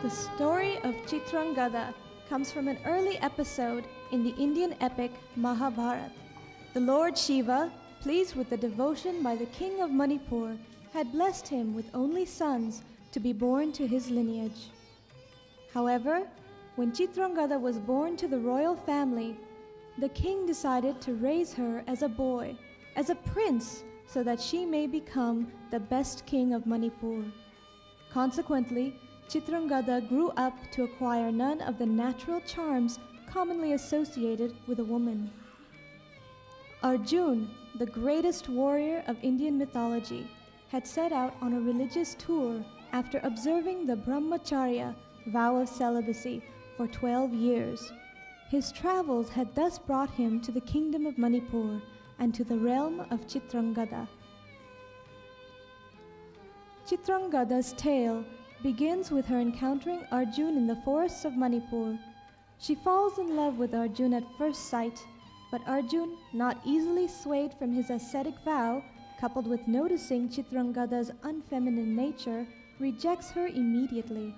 The story of Chitrangada comes from an early episode in the Indian epic Mahabharata. The Lord Shiva, pleased with the devotion by the king of Manipur, had blessed him with only sons to be born to his lineage. However, when Chitrangada was born to the royal family, the king decided to raise her as a boy, as a prince, so that she may become the best king of Manipur. Consequently, Chitrangada grew up to acquire none of the natural charms commonly associated with a woman. Arjun, the greatest warrior of Indian mythology, had set out on a religious tour after observing the Brahmacharya vow of celibacy for 12 years. His travels had thus brought him to the kingdom of Manipur and to the realm of Chitrangada. Chitrangada's tale begins with her encountering Arjun in the forests of Manipur. She falls in love with Arjun at first sight, but Arjun, not easily swayed from his ascetic vow, coupled with noticing Chitrangada's unfeminine nature, rejects her immediately.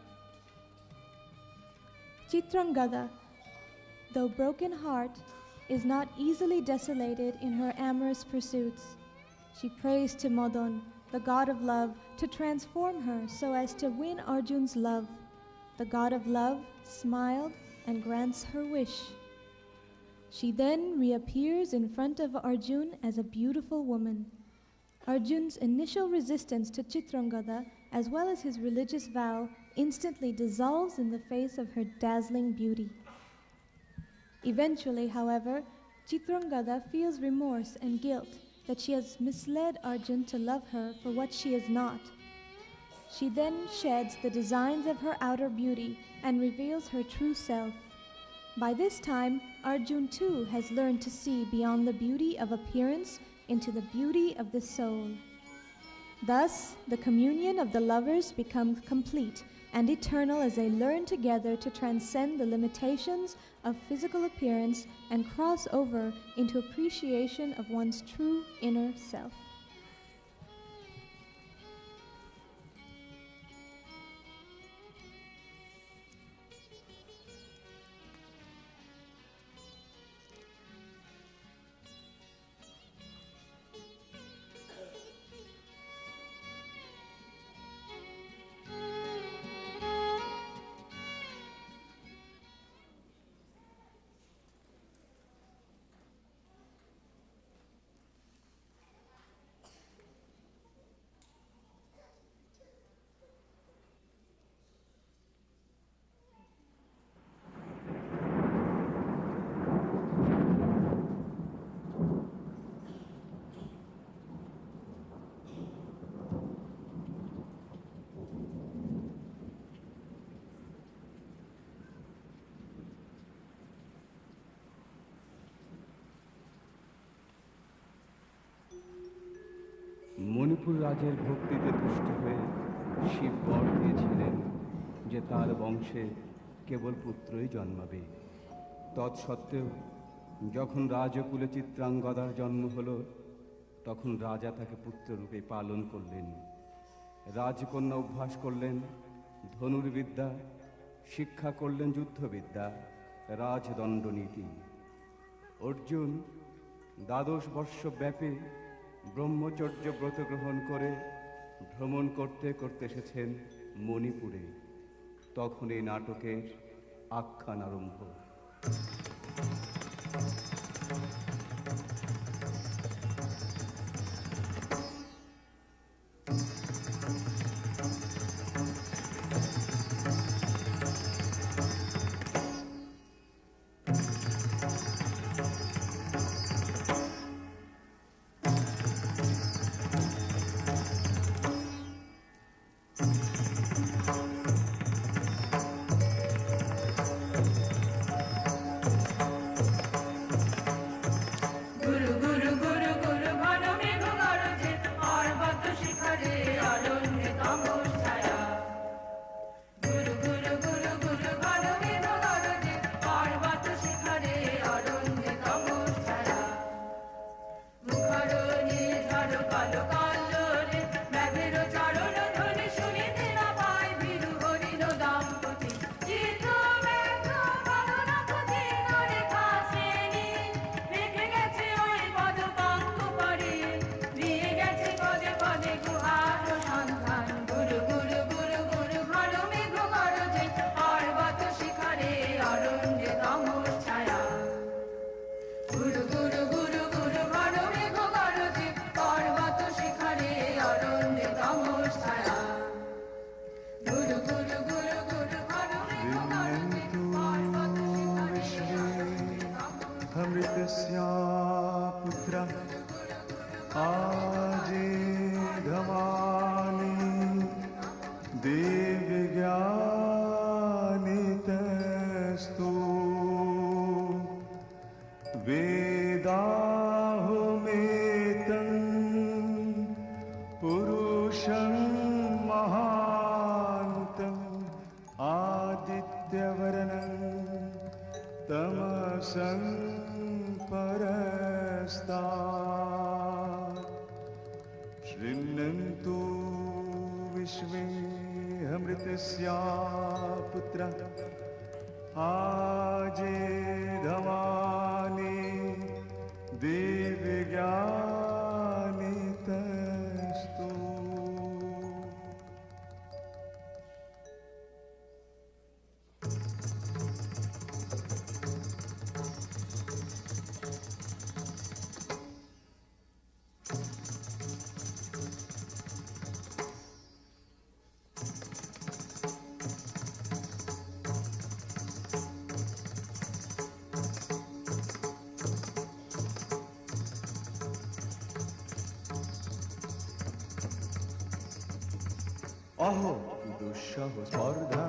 Chitrangada, though broken heart, is not easily desolated in her amorous pursuits. She prays to Madan, the god of love, to transform her so as to win Arjun's love. The god of love smiled and grants her wish. She then reappears in front of Arjun as a beautiful woman. Arjun's initial resistance to Chitrangada, as well as his religious vow, instantly dissolves in the face of her dazzling beauty. Eventually, however, Chitrangada feels remorse and guilt that she has misled Arjun to love her for what she is not. She then sheds the designs of her outer beauty and reveals her true self. By this time, Arjun too has learned to see beyond the beauty of appearance into the beauty of the soul. Thus, the communion of the lovers becomes complete and eternal as they learn together to transcend the limitations of physical appearance and cross over into appreciation of one's true inner self. Manipur রাজের ভক্তিতে তুষ্ট হয়ে শিব বর দিয়েছিলেন যে তার বংশে কেবল পুত্রই জন্মাবে। তৎসত্ত্বেও যখন রাজকুলে চিত্রাঙ্গদার জন্ম হল, তখন রাজা তাকে পুত্ররূপে পালন করলেন। রাজকন্যা অভ্যাস করলেন ধনুর্বিদ্যা, শিক্ষা করলেন যুদ্ধবিদ্যা, রাজদণ্ডনীতি। অর্জুন 12 বর্ষ ব্যাপী ব্রহ্মচর্য ব্রত গ্রহণ করে ভ্রমণ করতে করতে এসেছেন মণিপুরে। তখন এই নাটকের আখ্যান আরম্ভ। তমস ছায়া গুরু গুরু গুরু গুরু ঘন মেঘ গরজে পর্বত শিখরে অরণ্যে তমস ছায়া গুরু গুরু গুরু গুরু ঘন মেঘ গরজে পর্বত শিখরে अमृतस्या पुत्र आजे धमानि दिव्यज्ञानितस्तु वेदाहुमेतं पुरुषं महान्तम् आदित्यवर्णं तमसं परस्तात् शृण्वन्तु विश्वे अमृतस्या पुत्र आजे धमानि दिव्यज्ञानितस्तु অহো কি দুঃসহ স্পর্ধা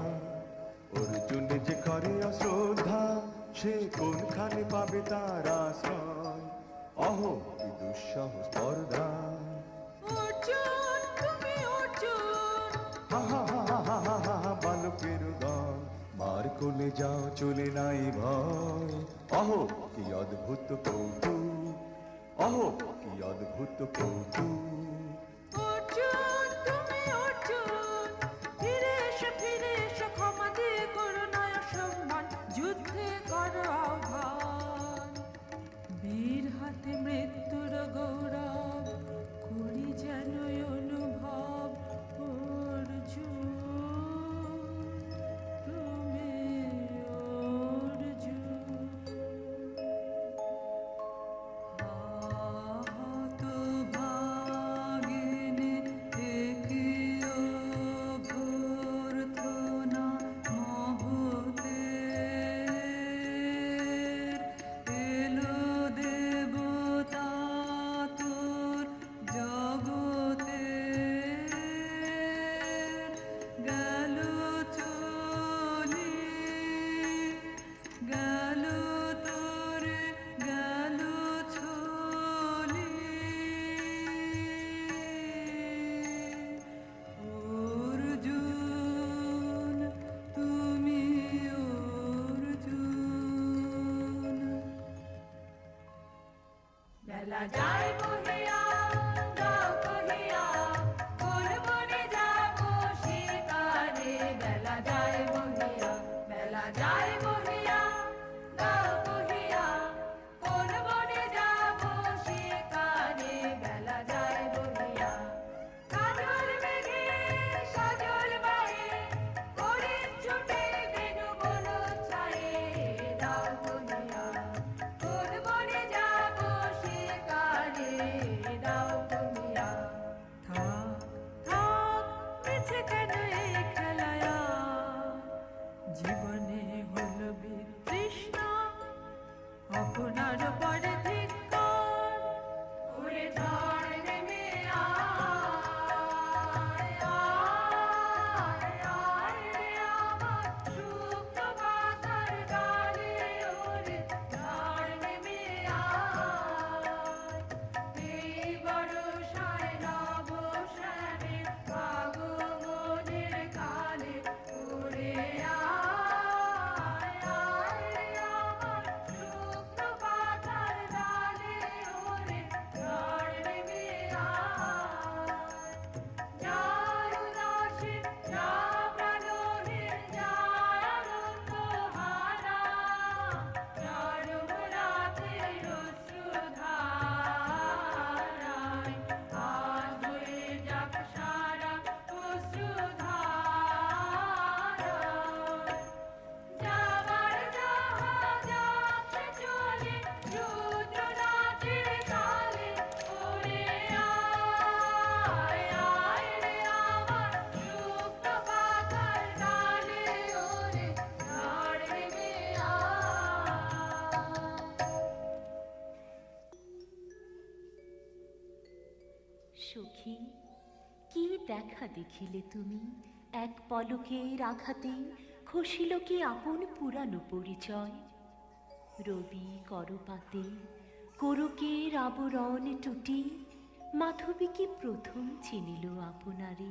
অর্জুনে যে করে অশ্রদ্ধা সে কোনখানে পাবে তার আশ্রয় অহো কি দুঃসহ স্পর্ধা অর্জুন তুমি অর্জুন হা হা হা হা হা হা হা বালকের গান মার কোলে যাও চলে নাই ভয় অহো কি অদ্ভুত কৌতুক অহো কি অদ্ভুত কৌতুক অর্জুন তুমি অর্জুন ফিরে এসো ক্ষমা দিয়ে করো নয় সম্মান যুদ্ধে করো আহ্বান বীর হাতে মৃত্যুর গৌরব করি যেন অনুভব অর্জুন তুমি অর্জুন আহত ভাগিনী একিও ভূর্ধনা মহতের এলো দেবতা তোর জগতে গেল চলি গেল তোরে গেল ছলি অর্জুন তুমি অর্জুন বেলা যায় বহিয়া যাও কহিয়া কোন বনে যাবো শিকারে বেলা যায় বহিয়া যাও কহিয়া কোন বনে যাবো শিকারে বেলা যায় বহিয়া কাজল মেঘে সজল বায়ে হরিণ ছুটে বেনু বন ছায়ে যাও কহিয়া কোন বনে যাবো শিকারে দাও কহিয়া থাক থাক মিছে কেন এই খেলায়া জীবনে হল বিতৃষ্ণা আপনার পরে ধিক্কার ওরে ঝড় নেমে আয় আয় আয় রে আমার সুপ্ত বাতার গানে ওরে ঝড় নেমে আয় এই বর্ষায় নবশ্যামে আগমনের কালে ওরে আয় আয় রে আমার সুপ্ত বাতার সখী, কি দেখা দেখিলে তুমি? এক পলকের আঘাতে খসিল কি আপন পুরানো পরিচয়? রবি করপাতে কোরকের আবরণ টুটি, মাধবী কি প্রথম চিনিল আপনারে?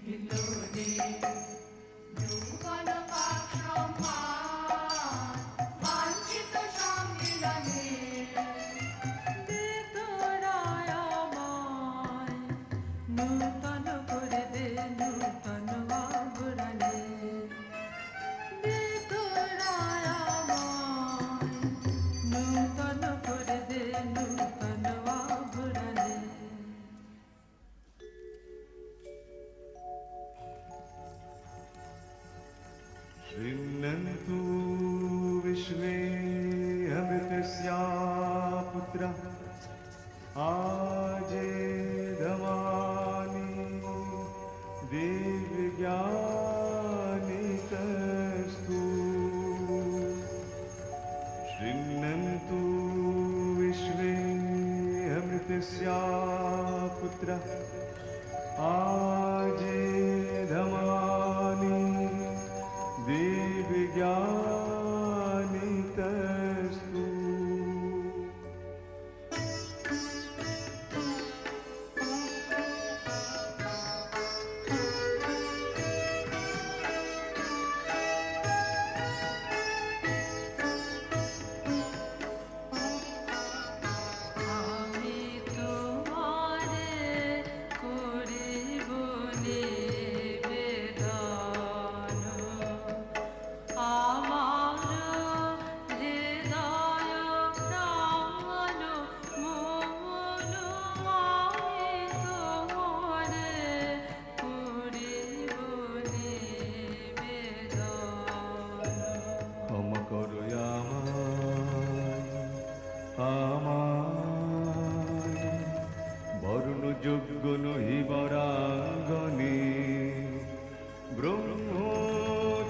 ভিতরে যৌবন পাক সম্মান বাঞ্ছিত সম্মিলনে দে তোরায় আমায় নূতন করে দে নূতন আভরণে দে তোরায় আমায় নূতন করে দে নূতন আভরণে शृण्वन्तु विश्वे अमृतस्या पुत्रः आजेधमानि दिव्यज्ञानिकस्तु शृण्वन्तु विश्वे अमृतस्या पुत्रः आजेधमानि दिव्यज्ञानिकस्तु আমি তোমারে করিব নিবেদন আমার হৃদয় প্রাণ মন আমি তোমারে করিব নিবেদন ক্ষমা করো আমায় বর্ণযোগ্য নহি বরাঙ্গনে ব্রহ্মচারী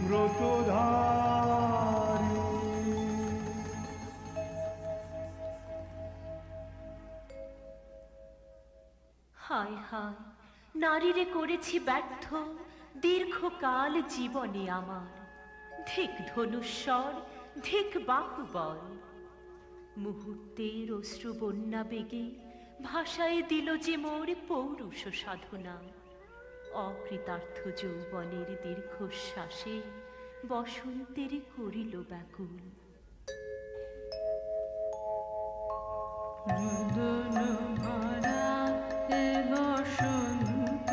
ব্রতধারী হায় হায় নারীরে করেছি ব্যর্থ দীর্ঘকাল জীবনে আমার ধিক ধনুস্বর ধিক বাহুবল মুহূর্তের অশ্রু বন্যা বেগে ভাষায় দিল যে মোর পৌরুষ সাধনা অকৃতার্থ যৌবনের দীর্ঘশ্বাসে বসন্তের করিল ব্যাকুল রুদন ভরা এ বসন্ত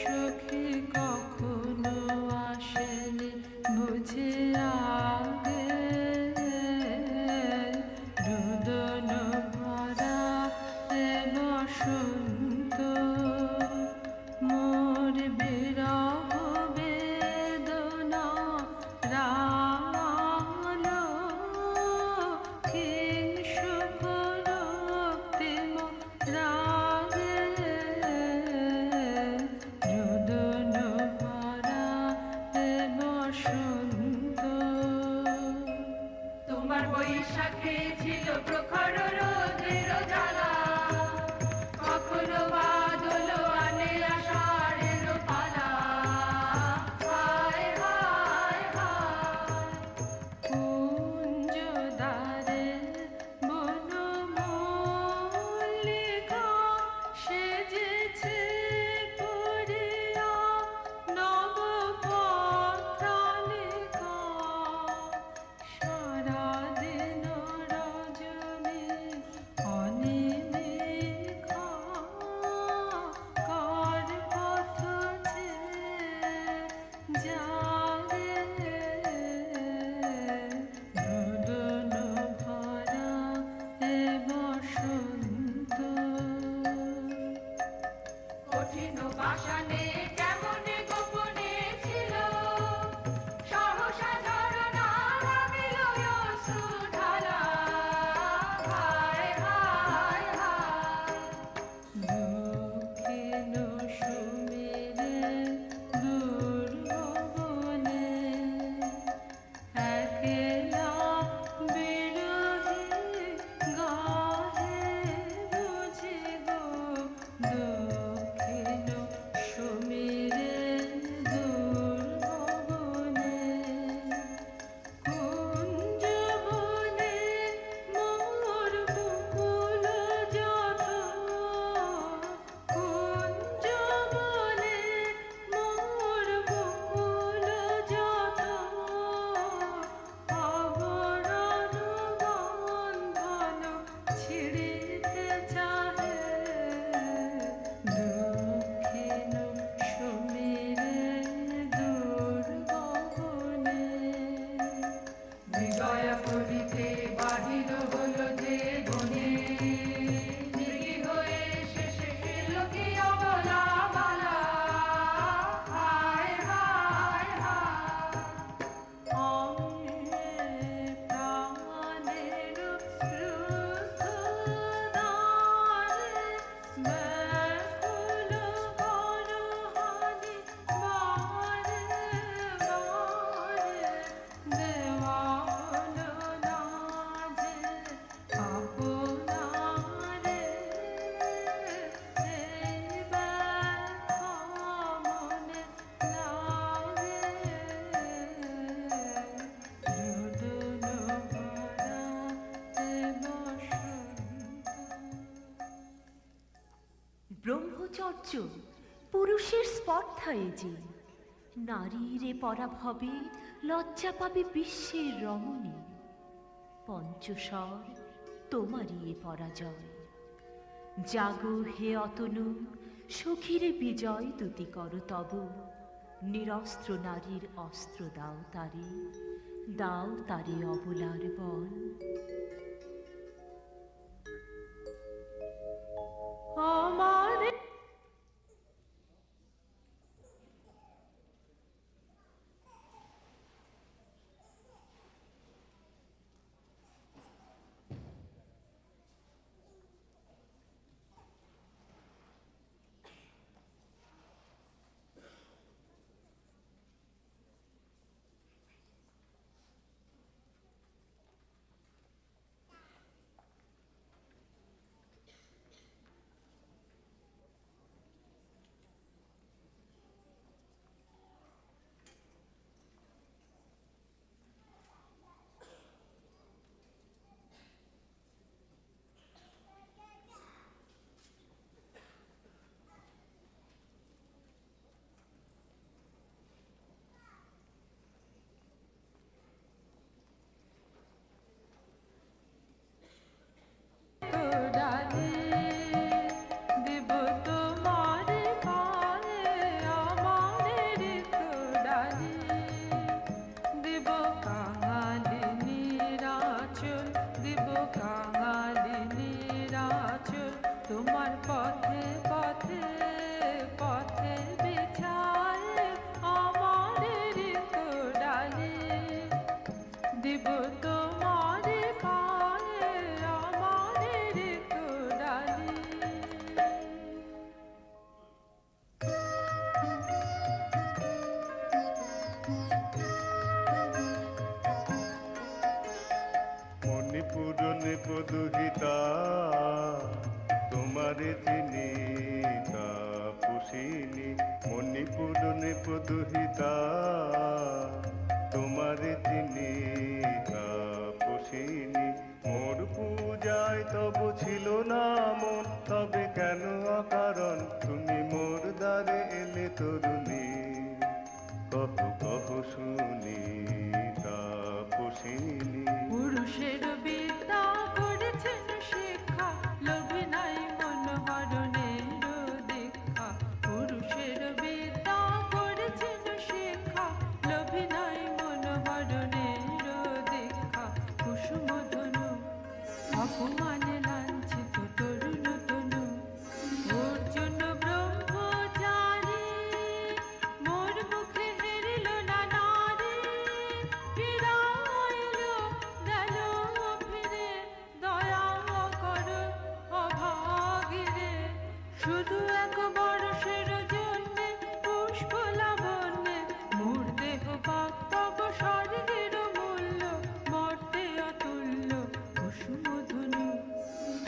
সখী কখনো আসেনি বুঝে আগে রুদন ভরা এ বসন্ত মোর বিরহ বেদনা রাঙালো ক্ষীণ শুভরক্তিম রাগে রুদন ভরা এ বসন্ত তোমার বৈশাখে ছিল প্রখর রোদের জ্বালা কখনো বাদল আনে আষাঢ়ের পালা হায় হায় হায় কুঞ্জ দ্বারে বনমল্লিকা সেজেছে পরিয়া নবপত্রালিকা সারাদিন রজনী অনিমিখা কার পথ যারে রুদন ভরা এ বসন্ত কঠিন বাসানে কেমন গোপনে ছিল সহসা ঝরনা নামিল অশ্রুধারা হায় হায় হায় দুঃখিন সুমিরে দুর্ভবনে একলা বিরহী গাহে বুঝি গো দুঃখিন সুমিরে দুর্ভবনে কুঞ্জবনে মোর বুকুল যত ব্রহ্মচর্য পুরুষের স্পর্ধায় যে, নারীর এ পরাভবে লজ্জা পাবে বিশ্বের রমণী। পঞ্চস্বর তোমারই এ পরাজয়। জাগো হে অতনু, সখীর বিজয় দুতি কর তব। নিরস্ত্র নারীর অস্ত্র দাও তারে অবলার বল। আমার তোমার পথে পথে পথে বিছায় আমাদের তোড়ালি দিব তোমার পায়ে আমাদের তোড়ালি। মণিপুর নিপদুহিতা তোমারে চিনি তাপসিনী। মণিপুর নিপদুহিতা তোমারে চিনি তাপসিনী। মোর পূজায় তব ছিল না মন, তবে কেন অকারণ তুমি মোর দ্বারে এলে তরুণী। কহ কহ শুনি তাপসিনী। পুরুষের বিদ্যা করেছেন শিক্ষা, লোভে নাই মন হরণের দীক্ষা। পুরুষের বিদ্যা করেছেন শিক্ষা, লোভে নাই মন হরণের দীক্ষা। কুসুম ধনু অপমানে লাঞ্ছিত তরুণ তনু, ওর জন্য ব্রহ্মচারী মোর মুখে হেরিল না নারী। ফিরাইল গেল ফিরে দয়া কর অভাগীরে। শুধু এক বর্ষের জন্যে পুষ্প লাবণ্যে মোর দেহ পাক তব স্বর্গের মূল্য, মর্তে অতুল্য কুসুম ধনু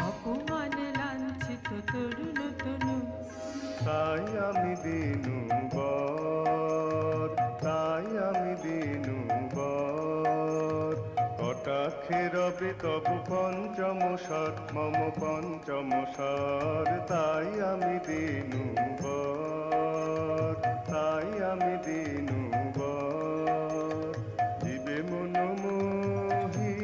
অপমানে লাঞ্ছিত তরুণ তনু। তাই আমি দিনু বর, তাই আমি দিনু বর। কটাক্ষে রবে তব পঞ্চম স্বর, মম পঞ্চম স্বর। তাই আমি দিনু বর, তাই আমি দিনু বর। জীবে মনোমোহী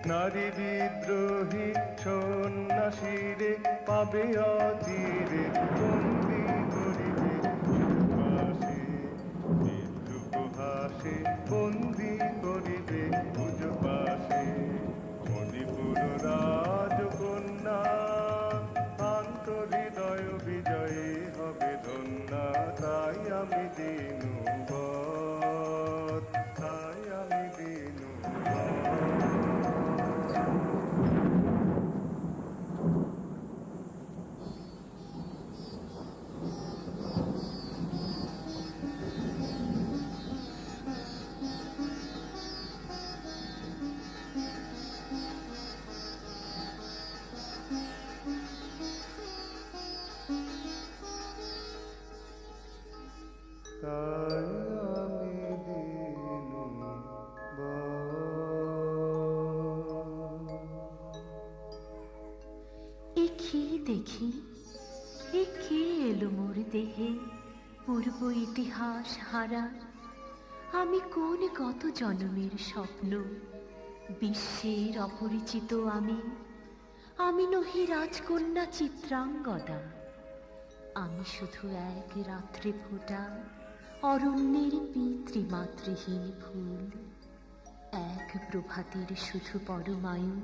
নারী বিদ্রোহী সন্ন্যাসীরে পাবে অচিরে বন্দি করিবে পাশে। বিদ্রুপহাসে বন্দি করিবে ভুজ পাশে। মণিপুর রাজকন্যা আন্তহৃদয় বিজয়ী হবে ধন্যা। তাই আমি দিনু বর, তাই আমি দিনু বর। তাই আমি দিনু বর। এ কি দেখি গেল মোর দেহে পূর্ব ইতিহাস হারা। আমি কোন কত জন্মের স্বপ্ন, বিশ্বের অপরিচিত আমি নহি রাজকন্যা চিত্রাঙ্গদা। আমি শুধু এক রাত্রে ফোটা অরণ্যের পিতৃমাতৃহীন ফুল, এক প্রভাতের শুধু পরমায়ু,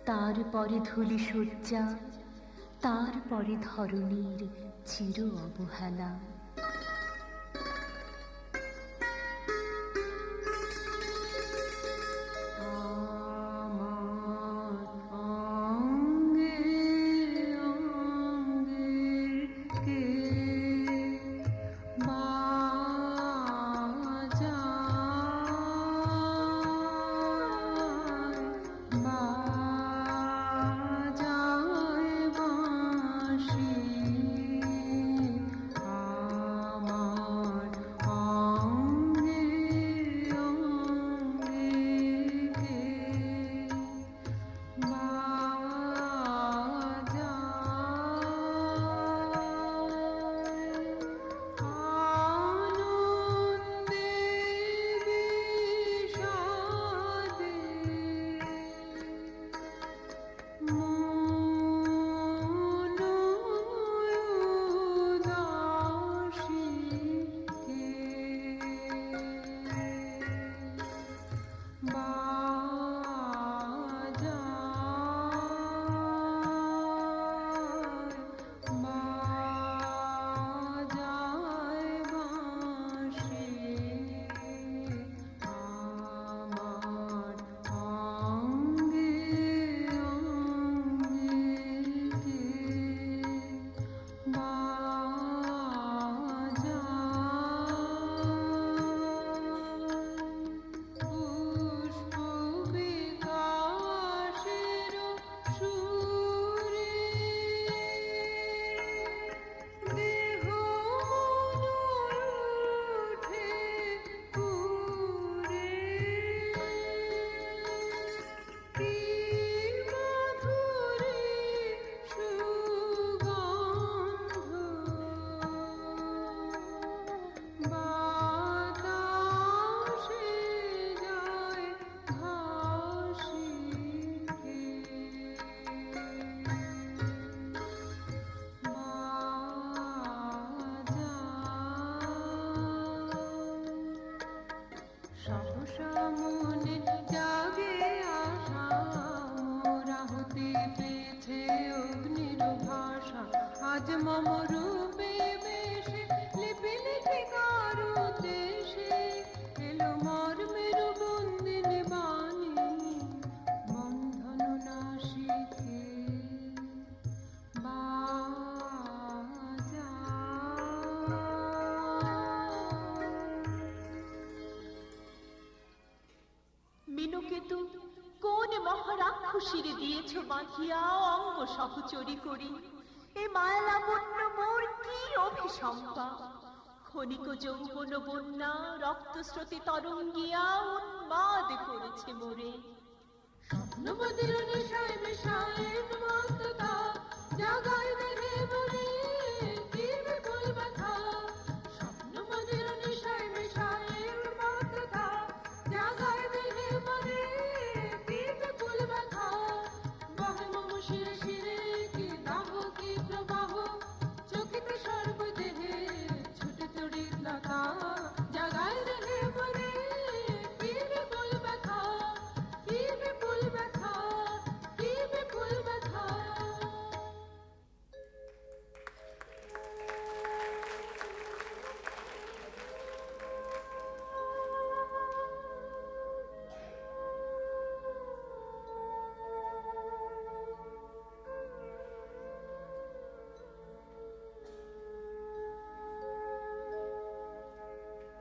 তারপরে ধূলি শয্যা, তারপরে ধরণীর চির অবহেলা। আজ মম রূপে বেশে লিপি লিপি কারু দেশে এলো মর্মের বন্দিনী বাণী বন্ধন নাশিকে বাজা। মিনকেতু কোন মহারাক্ষসীর দিয়েছ বাঁধিয়া অঙ্গ সহচরী করি, এ মায়ালাবণ্য মোর কি অভিসম্পা। ক্ষণিক যৌবন বন্যা রক্তস্রোতে তরঙ্গিয়া উন্মাদ করেছে মোরে। স্বপ্নবতীর নেশায় মেশায় মত্ততা জাগায় দেহে মনে কি বিপুল ব্যথা। স্বপ্নবতীর নেশায় মেশায় মত্ততা জাগায় দেহে মনে কি বিপুল ব্যথা। বহে মম শিরে শিরে কি দাহ কি প্রবাহ, চকিতে সর্বদেহে ছুটে তড়িৎ লতা জাগায় দেহে মনে কি বিপুল ব্যথা, কি বিপুল ব্যথা, কি বিপুল ব্যথা।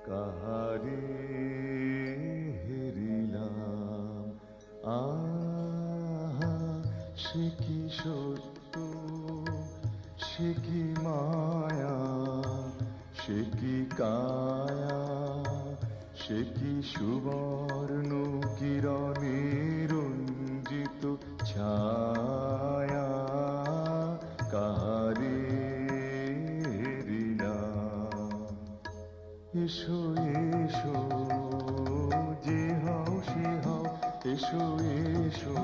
কাহারে হেরিলাম আহা, সে কি সত্য, সে কি মায়া, সে কি কায়া, সে কি সুবর্ণ কিরণে রঞ্জিত ছায়া। কাহারে এসো এসো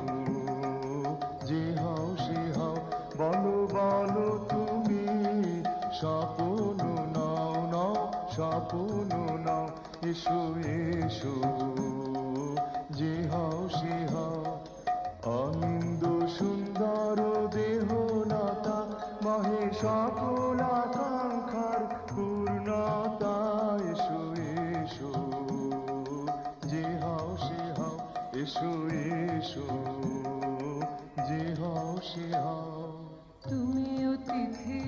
যে হও সে হও বলো বলো তুমি স্বপ্ন নাও নাও স্বপ্ন নাও এসো এসো যে হও সে হও অনিন্দ সুন্দর দেহলতা মহে সকল আকাঙ্ক্ষার পূর্ণতা এসো এসো যে হও সে হও এসো এসো যে হও সে হও তুমি অতিথি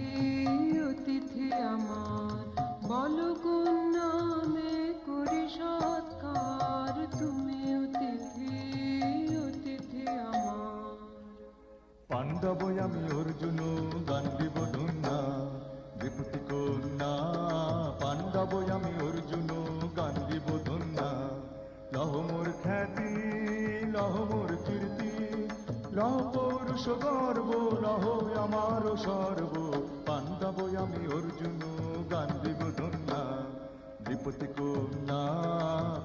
অতিথি আমার বলো কোন নামে করি সৎকার তুমি অতিথি অতিথি আমার পাণ্ডব আমি অর্জুন গান দিব ধন্যা বিভূতি কন্যা পাণ্ডব আমি অর্জুন গান দিব ধন্যা লহ মোর খ্যাতি লহ মোর কীর্তি লহ পৌরুষ গর্ব লহ আমার সর্ব পাণ্ডব আমি অর্জুন গান দিব ধন্যা বিভূতি কন্যা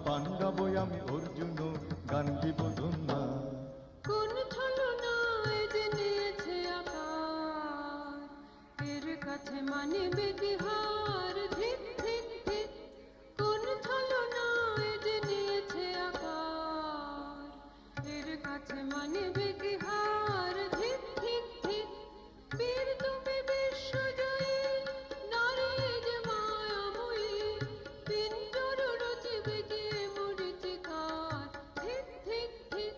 পাণ্ডব আমি অর্জুন গান দিব ধন্যা কোন ছলনায় যে নিয়েছে আকার এর কাছে মানিবে কি হার ধিক ধিক ধিক কোন ছলনায় যে নিয়েছে আকার এর কাছে মানিবে কি হার ধিক ধিক ধিক বীর তুমি বিশ্বজয়ী নারী যে মায়াময়ী পিঞ্জর রচিবে কে মরিচিকার ধিক ধিক ধিক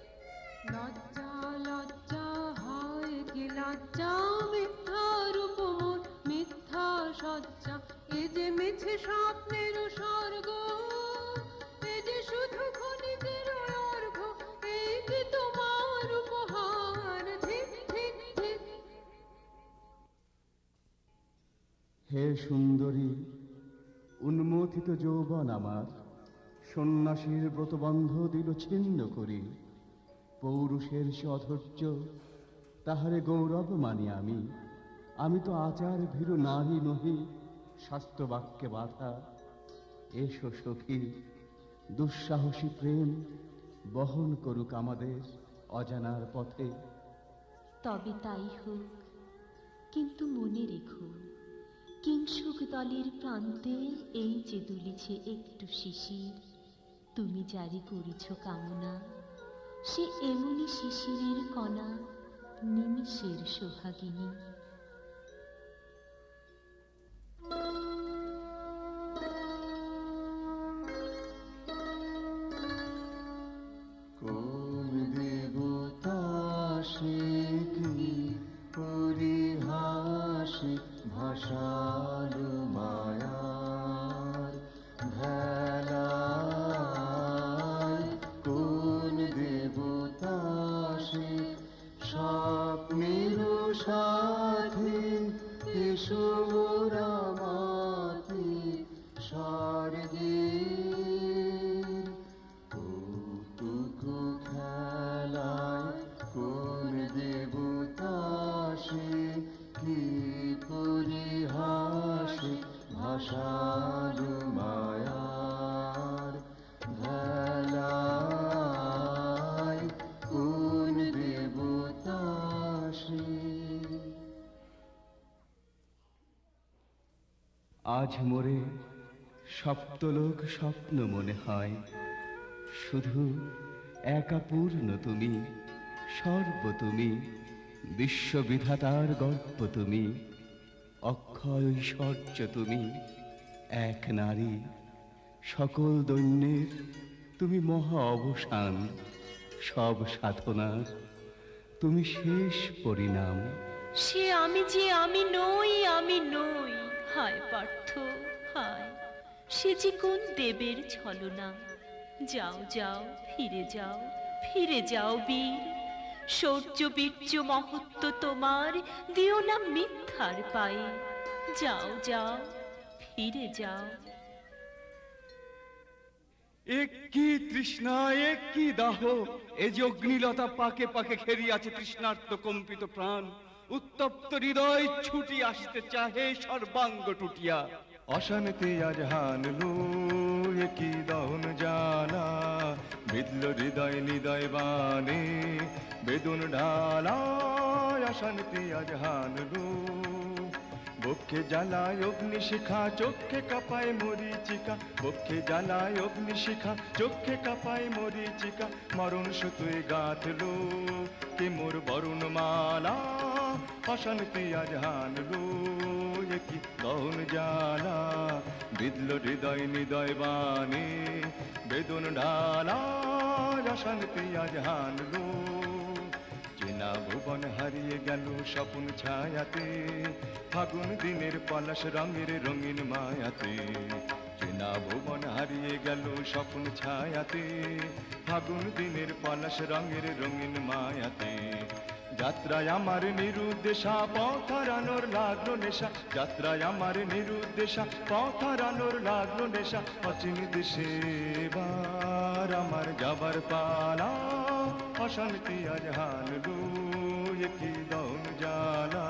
লজ্জা লজ্জা হয় কি লজ্জা মিথ্যার উপমন মিথ্যা সজ্জা এ যে মিছে স্বপ্নের স্বর্গ এ যে শুধু ক্ষণিকের অর্ঘ্য এই কি তোমার উপহার ধিক ধিক ধিক হে সুন্দরী উন্মথিত যৌবন আমার সন্ন্যাসীর ব্রতবন্ধ দিল ছিন্ন করি পৌরুষের সে অধৈর্য তাহারে গৌরব মানি আমি তো আচার ভীরু নাহি নহি শাস্ত্র বাক্যে বাধা এসো সখী দুঃসাহসী প্রেম বহন করুক আমাদের অজানার পথে তবে তাই হোক, কিন্তু মনে রেখো কিংসুক দলের প্রান্তে এই যে দুলিছে একটু শিশির, তুমি জারি করেছ কামনা, সে এমনি শিশিরের কণা নিমিষের সোহাগিনী। কোন দেবতা সে কি পরিহাসে ভাষালো মায়ার ভেলায়, কোন দেবতা সে স্বপ্নের সাথে এসো মোরা মাতি স্বর্গে কৌতুক খেলায়, কোন দেবতা সে কি পরিহাসে ভাষালো মায়ার ভেলায়, কোন দেবতা সে। আজ মোরে সপ্তলোক স্বপ্ন মনে হয়, শুধু একা পূর্ণ তুমি, সর্ব তুমি, বিশ্ববিধাতার গর্ব তুমি, অক্ষয় ঐশ্বর্য তুমি, এক নারী, সকল দৈন্যের তুমি মহা অবসান, সব সাধনার তুমি শেষ পরিণাম। সে আমি যে আমি নই, আমি নই, হায় পার্থ হায়, সে যে কোন দেবের ছলনা। যাও যাও, ফিরে যাও, ফিরে যাও বীর, শৌর্য বীর্য মহত্ব তোমার দিও না মিথ্যার পায়ে। যাও যাও, ফিরে যাও। এক কি তৃষ্ণা, এক কি দাহ, এ যে অগ্নিলতা পাকে পাকে ঘেরিয়াছে তৃষ্ণার্ত কম্পিত প্রাণ, উত্তপ্ত হৃদয় ছুটি আসতে চাহে সর্বাঙ্গ টুটিয়া। অশান্তি আজ হানলো কি দহন জ্বালা, বিদল হৃদয় নিদয় বানে বেদন ঢালায় অশান্তি আজ হানলো বক্ষে জ্বালায় অগ্নিশিখা চোখে কাঁপায় মরিচিকা বক্ষে জ্বালায় অগ্নিশিখা চোখে কাঁপায় মরিচিকা মরণ সুতোয় গাঁথলো কে মোর বরুণ মালা অশান্তি আজ হানলো কি দহন জ্বালা বিদল হৃদয় নিদয় বানে বেদন ঢালা অশান্তি আজ হানলো চেনা ভুবন হারিয়ে গেল স্বপ্ন ছায়াতে ফাগুন দিনের পলাশ রঙের রঙিন মায়াতে চেনা ভুবন হারিয়ে গেল স্বপ্ন ছায়াতে ফাগুন দিনের পলাশ রঙের রঙিন মায়াতে যাত্রায় আমার নিরুদ্দেশা পথ হারানোর লাগলো নেশা যাত্রায় আমার নিরুদ্দেশা পথ হারানোর লাগলো নেশা অচিন দেশে এবার আমার যাবার পালা অশান্তি আজ হানলো কি দম জ্বালা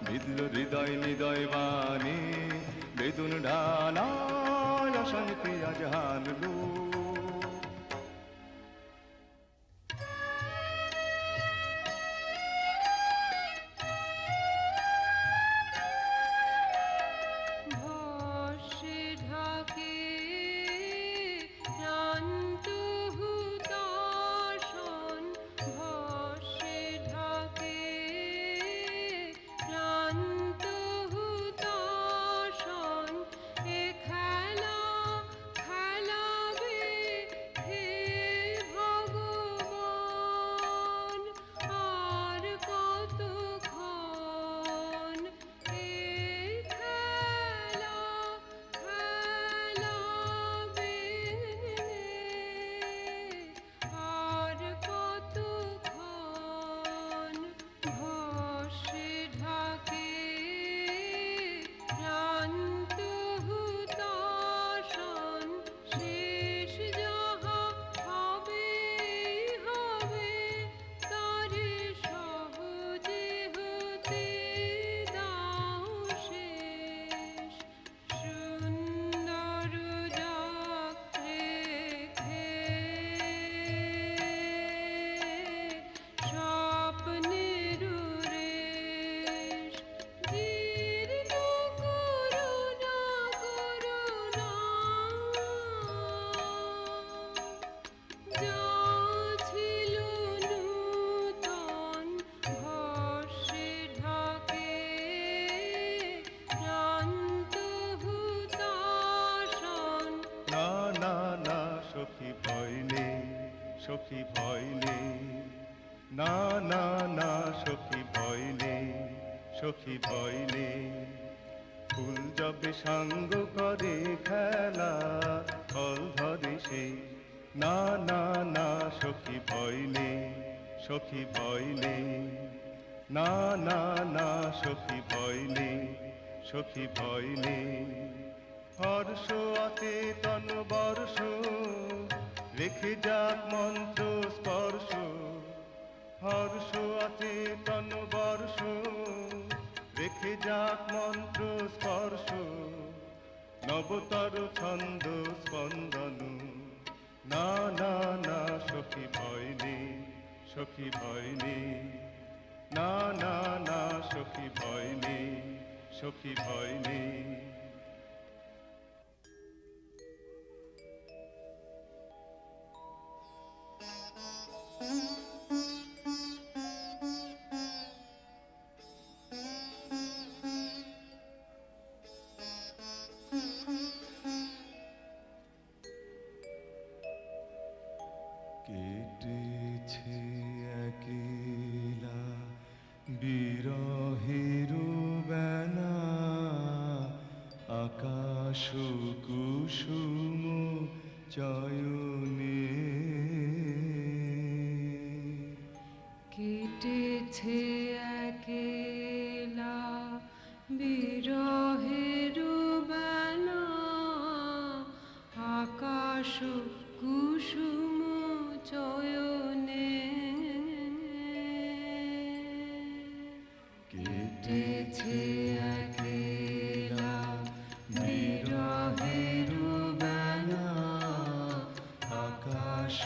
বিদল হৃদয় নিদয় বানে বেদন ঢালা অশান্তি আজ হানলো সখী ভয় নেই না না না সখী ভয় নেই সখী ভয় নেই ফুল যবে সাঙ্গ করে খেলা ফল ধরে সে না না না সখী ভয় নেই সখী ভয় নেই না না না সখী ভয় নেই সখী ভয় নেই হর্ষ আতে তন বর্ষ রেখে যাক মন্ত্র স্পর্শ হর্ষ আতে তন বর্ষ রেখে যাক মন্ত্র স্পর্শ নবতর ছন্দ স্পন্দন না না না সখী ভয় নেই সখী ভয় নেই না না না সখী ভয় নেই সখী ভয় নেই কেটেছে একলা বিরহের বেলা আকাশ কুসুম চয়নে কেটেছে একলা বিরহের বেলা আকাশ কুসুম চয়নে কেটেছে একলা বিরহের বেলা আকাশ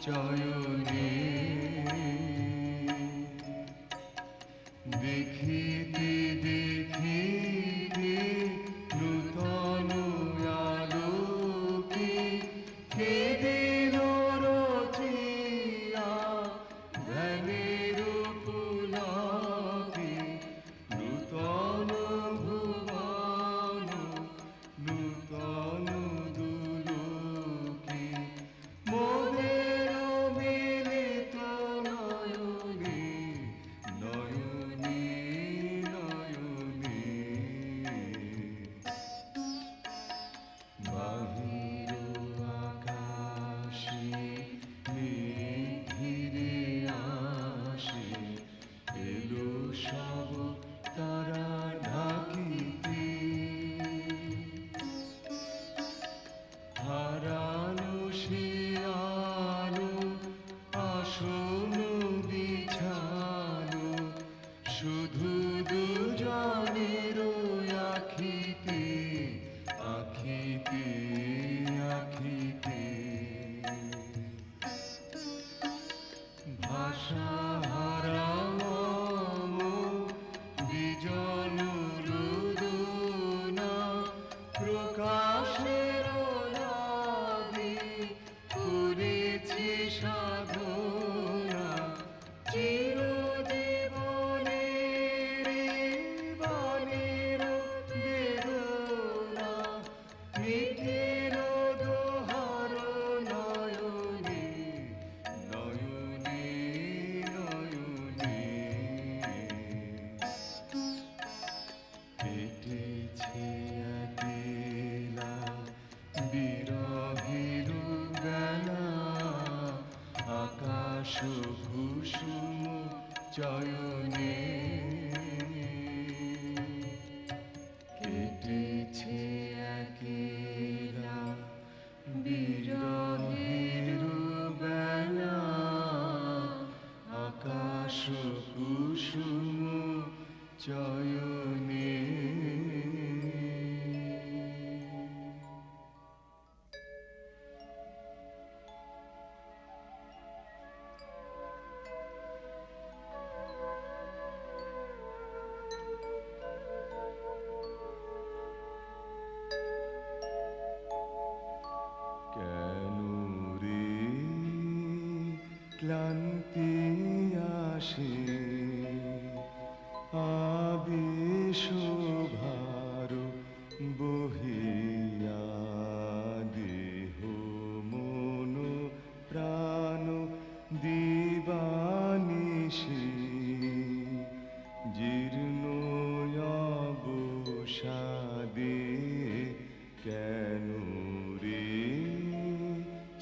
চয়নে দেখিতে দেখিতে নূতন আলোকে কেঁদিল রচিয়া ধ্যানের পুলকে নূতন ভুবন নূতন দুলোকে মোদের মিলিত নয়নে নয়নে নয়নে বাহির আকাশে মেঘ ঘিরে আসে এলো সব তারা ঢাকিতে হারালো সে আলো আসন বিছানো শুধু দুজনের আখিতে আখিতে আখিতে ভাষা হারাম বিজন রুদনা প্রকাশের নাবি করেছি সাধনা চিরজীবনের বাণীর বেদনা মিটেল দোহার নয়নে নয়নে নয়নে কেটেছে একলা বিরহের বেলা আকাশ কুসুম চয়নে কেটেছে একলা বিরহের বেলা আকাশ কুসুম চয়নে কেন রে ক্লান্তি আসে আবেশ ভার বহিয়া দেহ মন প্রাণ দিবানিশি জীর্ণ অবসাদে কেন রে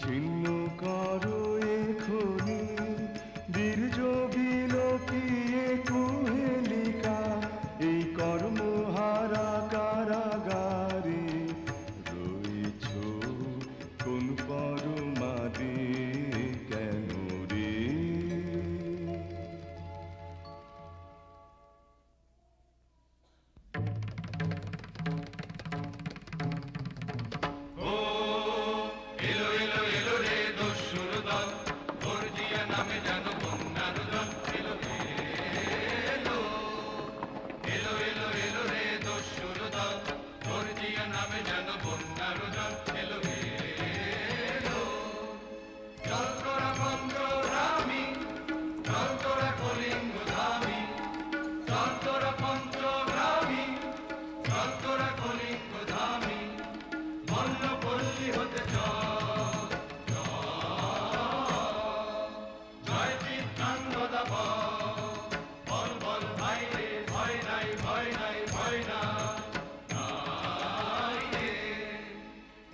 ছিন্ন করো এখনি বীর্য বিলোকিয়ে কুহেলিকা এই কর্মহারা কারাগারে রয়েছ কোন পরমাদে কেন রে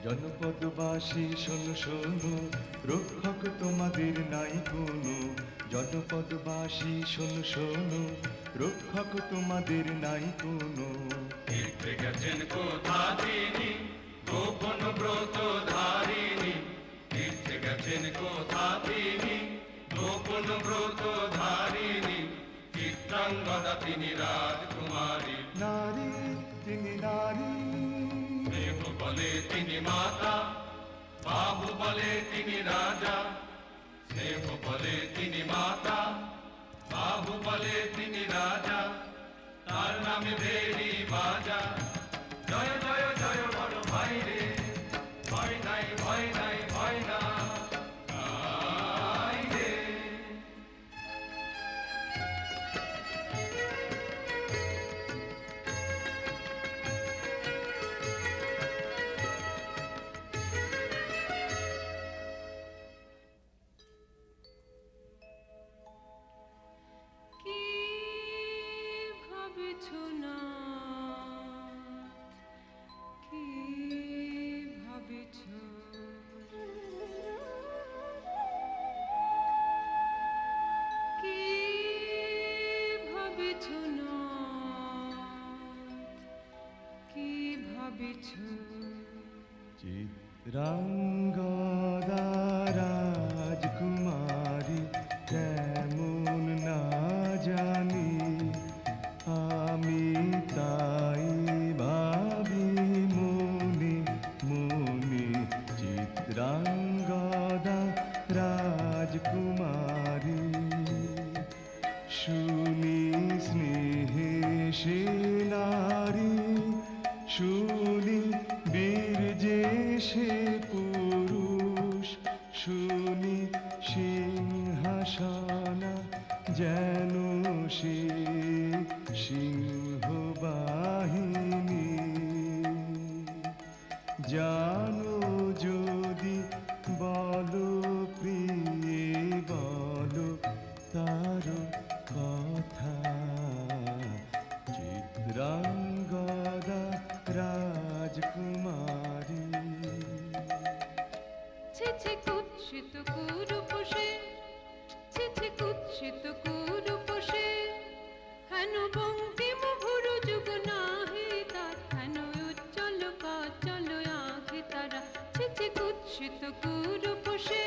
জনপদবাসী শোনো শোনো রক্ষক তোমাদের নাই কোনো জনপদবাসী শোনো শোনো রক্ষক তোমাদের নাই কোনো তীর্থে গেছেন কোথা তিনি গোপন ব্রত ধারিণী তীর্থে গেছেন কোথা তিনি গোপন ব্রত ধারিণী চিত্রাঙ্গদা তিনি রাজকুমারী নারী তিনি নারী দেব বলে তিনি মাতা বাবু বলে তিনি রাজা দেব বলে তিনি মাতা, বাহু বলে তিনি রাজা, তার নামে ভেরি বাজা। জয় জয় জয় বড় ভাই রে, ভয় নাই ভয় নাই ভয় না। গাই রে। কি ভাবেছ না, কি ভাবেছ, কি ভাবেছ না, কি ভাবেছ। চিত্রাঙ্গদা রাজকুমারী কেমন না জানি, আমি তাই ভাবি মনে মনে। চিত্রাঙ্গদা রাজকুমারী শুনি স্নেহে সে নারী, শুনি বীর যে সে পুরুষ, শুনি সিংহাসনা যেন সে সিংহ বাহিনী। জানো যদি বলো প্রিয়ে বলো তার কথা, চিত্রাঙ্গদা রাজকুমারী। ছি ছি কুৎসিত কুরূপসে, ছি ছি কুৎসিত কুরূপসে, হেন বঙ্কিম ভুরু যুগ নাহি তার, হেন উজ্জ্বল কাজল আঁখি তারা। ছি ছি কুৎসিত কুরূপসে,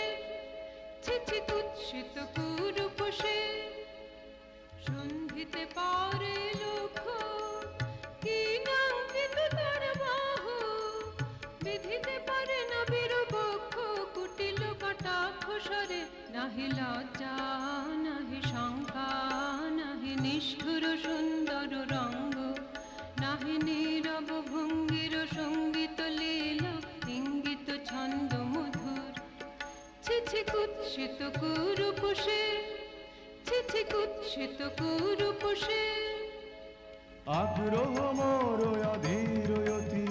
ছি ছি কুৎসিত কুরূপসে, সন্ধিতে পারে লক্ষ্য, কি নাঙ্কিত তার বাহু, বিধিতে পারে না বীরবক্ষ, কুটিল কটাক্ষ স্বরে। নাহি লজ্জা নাহি শঙ্কা, নাহি নিষ্ঠুর সুন্দর রঙ্গ, নাহি নীরব ভঙ্গির সঙ্গীত লীলা, ইঙ্গিত ছন্দ মধুর। ছি ছি কুৎসিত কুরূপসে, ছি ছি কুৎসিত কুরূপসে। আগ্রহ মোর অধীরয়তি,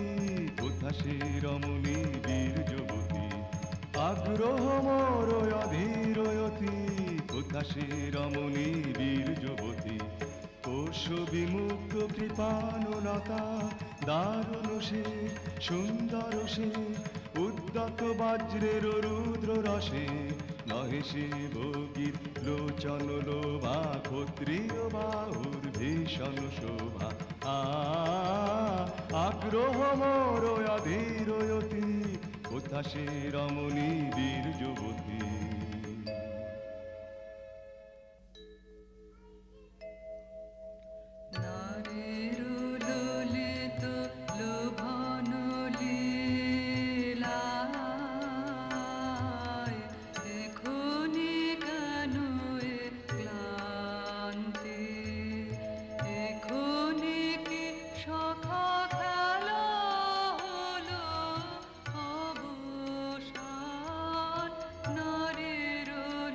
কোথা সে রমণী বীর যুবতী। আগ্রহ মোর অধীরয়তি, কোথা সে রমণী বীর যুবতী। কোশ বিমুক্ত কৃপানুলতা, দারুণ সে সুন্দর সে, উদ্যত বজ্রের রুদ্র রসে। নহে সে ভোগীর লোচন লোভা, ক্ষত্রিয় বাহুর ভীষণ শোভা। আগ্রহ মোর অধীরয়তি, কোথা সে রমণী বীর যুবতী। নারীর ললিত লোভন লীলায়, এখনি কেন এ ক্লান্তি, এখনি কি সখা খেলা হলো অবসান। নারীর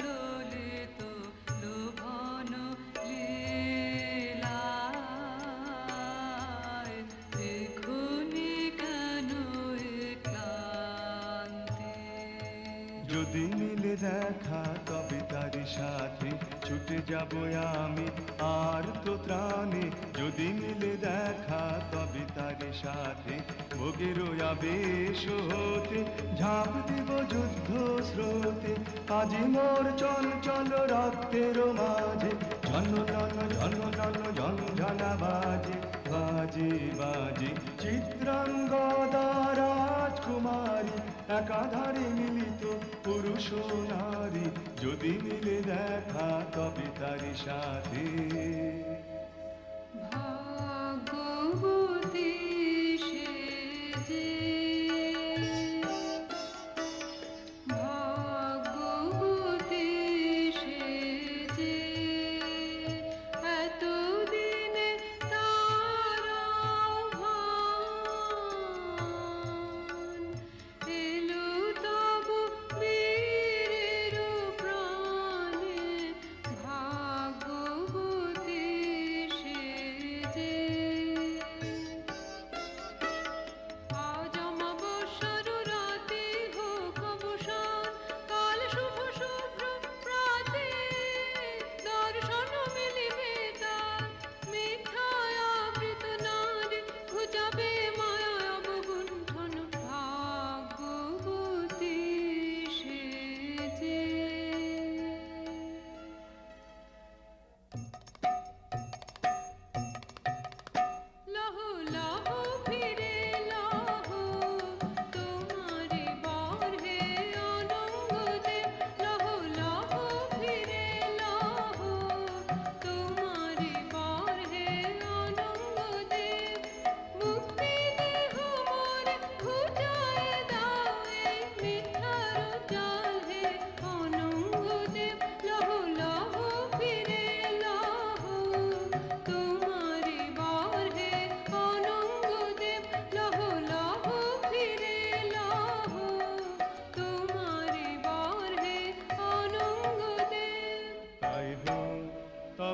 ললিত লোভন লীলায়, এখনি কেন এ ক্লান্তি। যদি মিলে দেখা তবে তার সাথে ছুটে যাব আমি আর তো ত্রাণে। যদি মিলে দেখা তবে তার সাথে ভোগের আবেশ হতে, ঝাঁপ দিব যুদ্ধ স্রোতে। আজি মোর চঞ্চল রক্তের মাঝে, ঝন ঝন ঝন ঝন ঝঞ্ঝনা বাজে বাজে বাজে। চিত্রাঙ্গদা রাজকুমারী, একাধারে মিলিত পুরুষ নারী। যদি মিলে দেখা তবে তার সাথে। ভাগ্যবতী সে যে, ভাগ্যবতী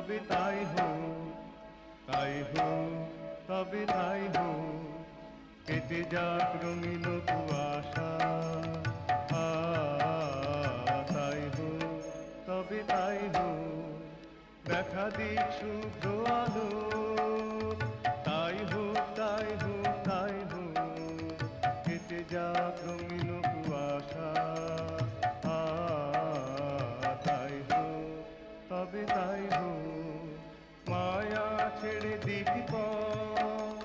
তবে তাই হোক, তাই হোক, তবে তাই হোক, কেটে যাক রঙিন কুয়াশা। তাই হোক, তবে তাই হোক, দেখা দিক শুভ্র আলো। তাই হোক, তাই হোক, তাই হোক, কেটে যাক রঙিন কুয়াশা। তাই হোক, তবে তাই হোক, মায়া ছেড়ে দিক পথ,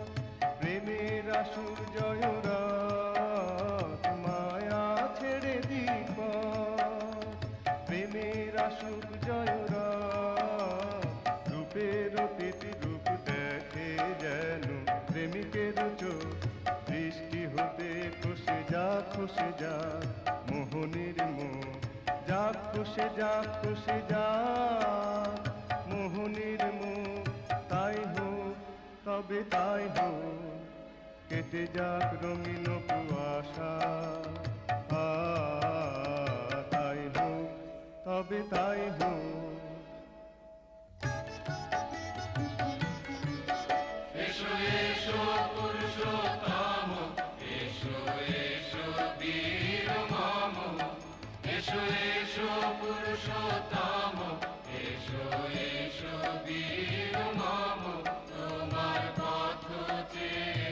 প্রেমের আসুর জয়রাত। মায়া ছেড়ে দিক পথ, প্রেমের আসুর জয়রাত। রূপের অতীত রূপ দেখে যেন প্রেমিকের চোখ, দৃষ্টি হতে খসে যা, খসে যা মোহনের মোহ। যাক খসে যাক, খসে যাক মোহনের মুখ। তাই হোক, তবে তাই হোক, কেটে যাক রঙিন কুয়াশা। তাই হোক, তবে তাই হোক। এসো এসো পুরুষোত্তম, এসো এসো বীর মম। এসো এসো পুরুষোত্তম, এসো এসো বীর মম। তোমার পথ চেয়ে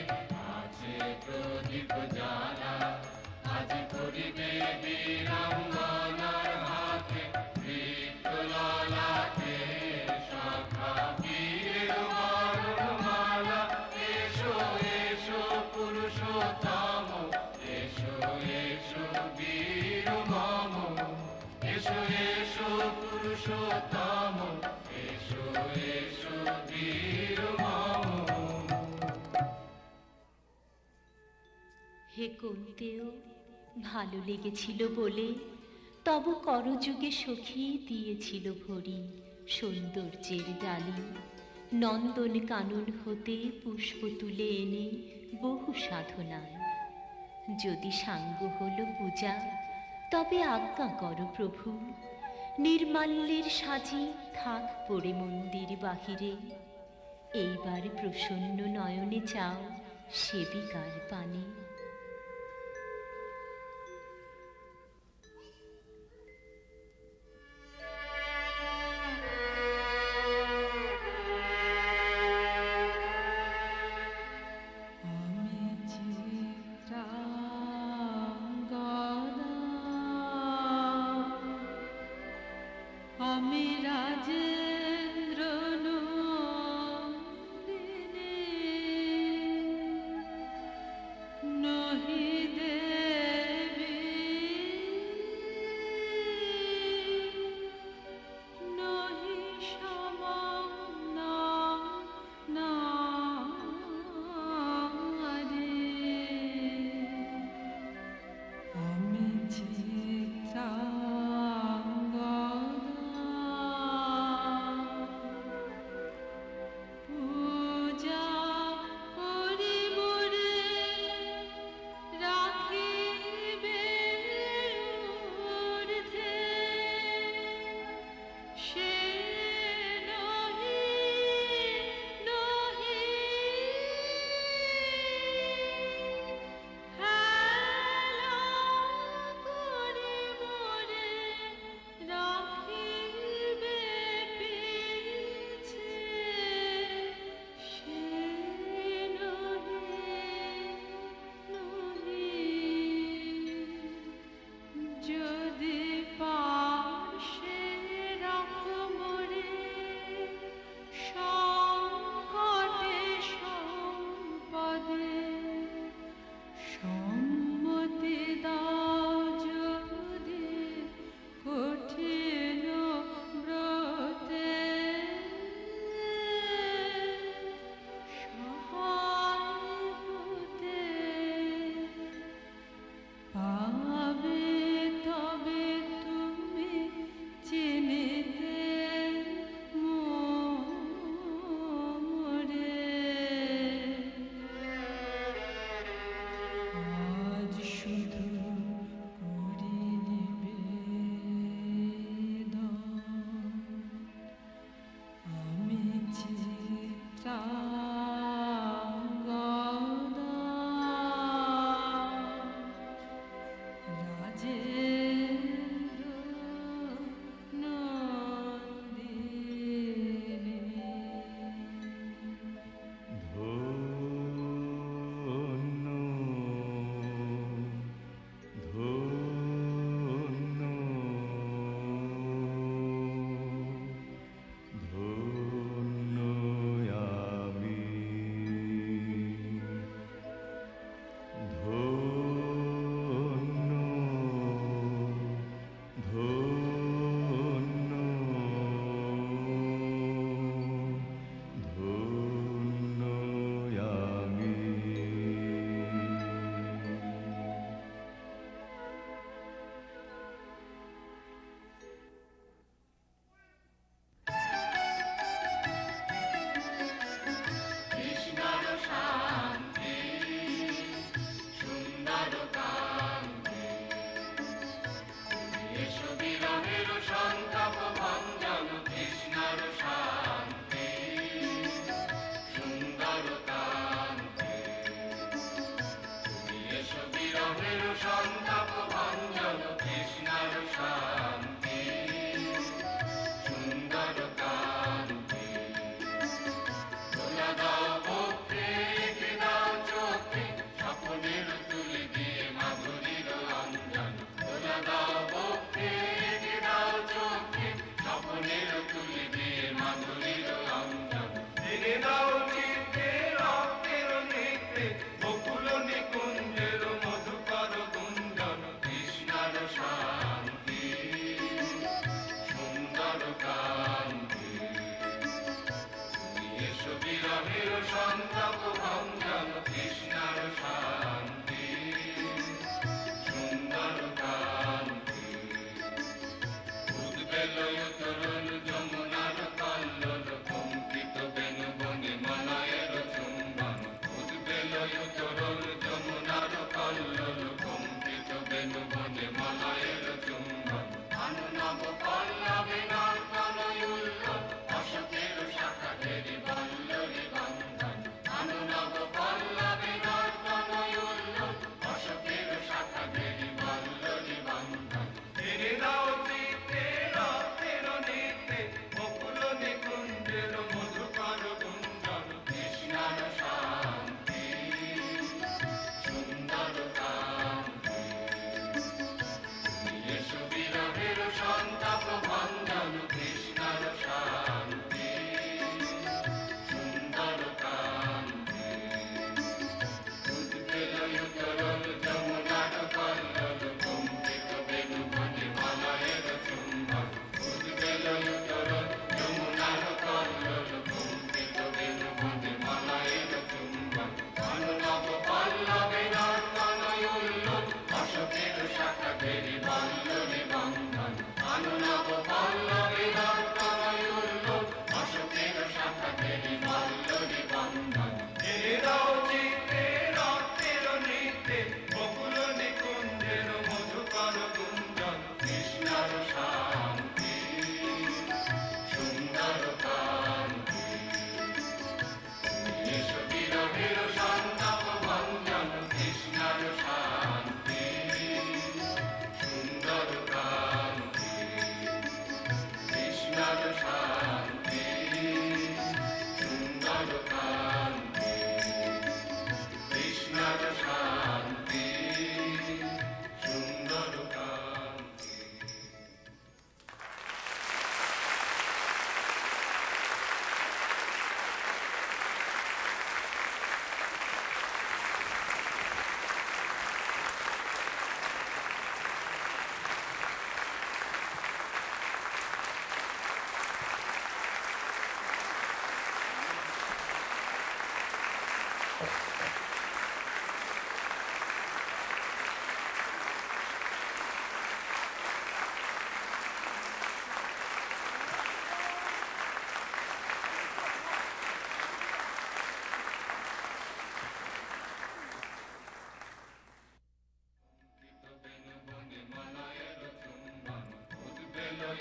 আছে প্রদীপ জ্বালা, আজ করিবে বীরাঙ্গনার হাতে বৃত্ত ললাটে শাখা বীরের বরণমালা। এসো এসো পুরুষোত্তম, এসো এসো বীর মম। এসো এসো পুরুষোত্তম, এসো এসো বীর মম। হে কুন্তেও, ভালো লেগেছিল বলে তব করযুগে সখী দিয়েছিল ভরি সৌন্দর্যের ডালি। নন্দন কানন হতে পুষ্প তুলে এনে বহু সাধনায়, যদি সাঙ্গ হলো পূজা তবে আজ্ঞা করো প্রভু। নির্মাল্যের সাজি থাক পড়ে মন্দির বাহিরে, এইবার প্রসন্ন নয়নে চাও সেবিকার পানে। আমি চিত্রাঙ্গনা, আমি রাজেন্দ্র নন্দিনী, নহি দেবী, নহি সমনা নারী। আমি চিত্রাঙ্গনা,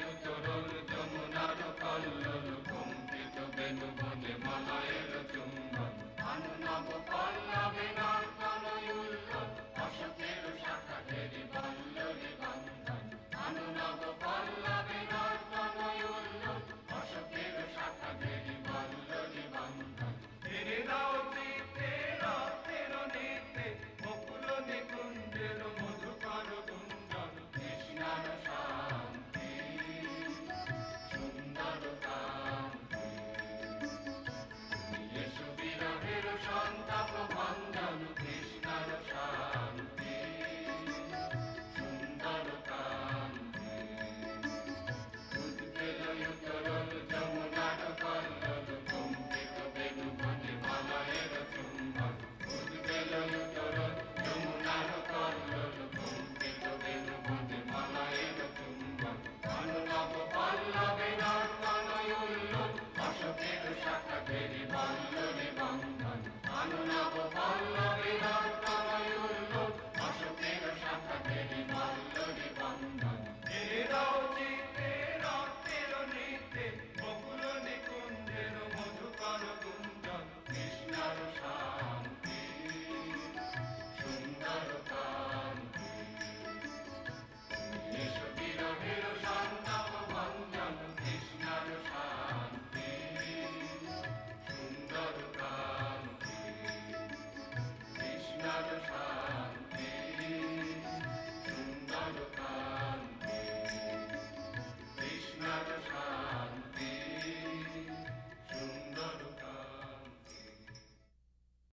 উত্তরণ যমুনার কল্লোল কম্পিত বেণু বনে মলয়ের চুম্বন অনুনব পল্লবে না